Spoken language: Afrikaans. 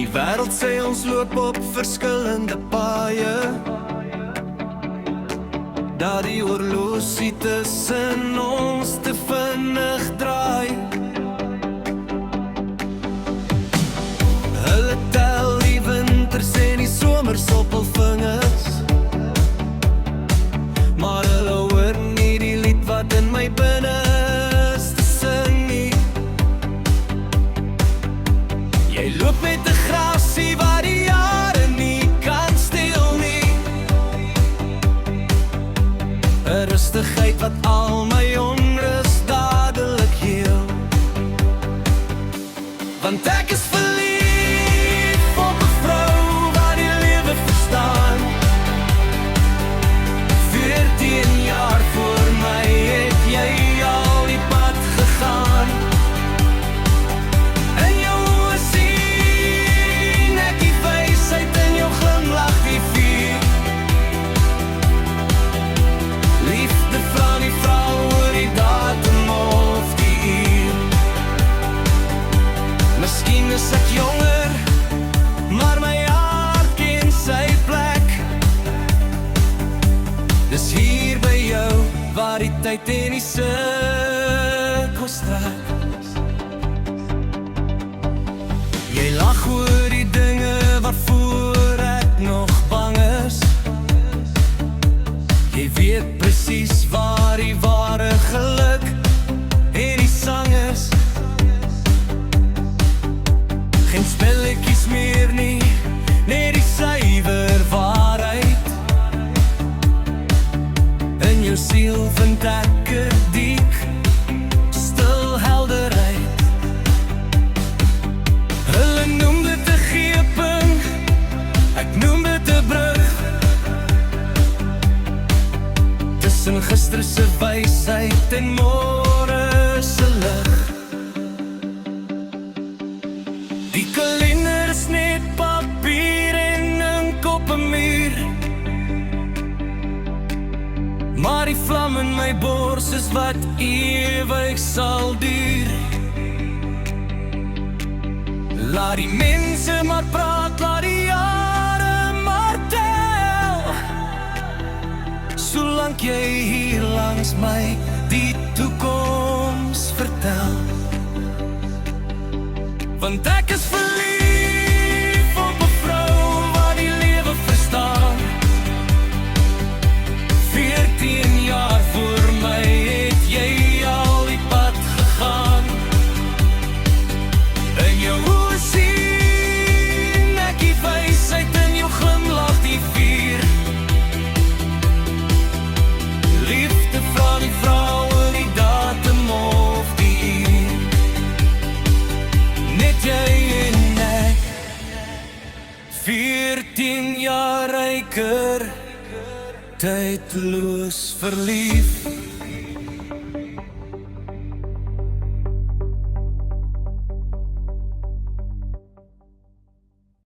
Die wêreld sê ons loop op verskillende paaie, dat die horlosie tussen ons te vinnig draai. Hulle tel die winters en die somers op hul vingers, maar hulle hoor nie die lied wat in my binneste sing nie. Jy loop met 'n grasie wat die jare nie kan steel nie, 'n rustigheid wat al my onrus dadelik heel. Want ek is verlief op 'n vrou wat die lewe verstaan. 14 jaar voor my het jy al die pad gegaan. In jou oë sien ek die wysheid, in jou glimlach die vuur. Liefde van die vrou oor die datum of die uur. Miskien is ek jonger, maar my hart ken sy plek. Dis hier by jou waar die tyd en die sirkels trek. Jy lag oor die dinge waarvoor ek nog bang is. Jy weet presies waar die ware geluk en die sang is. Geen spelletjies meer nie, net die suiwer waarheid. In jou siel vind ek 'n diep, stil helderheid. Hulle noem dit 'n geping, ek noem dit 'n brug, tussen gister se wysheid en môre se lig. Die kalender is net papier en 'n kop 'n muur, maar die vlam in my bors is wat ewig sal duur. Laat die mense maar praat, laat die jare maar tel, solank jy hier langs my die toekoms vertel. Want ek is verlief op 'n vrou wat die lewe verstaan. 14 jaar voor my het jy al die pad gegaan. In jou oë sien ek die wysheid, in jou glimlach die vuur. Liefde van die vrou in die datum of die uur. Net jy en ek, 14 jaar ryker, tydloos verlief.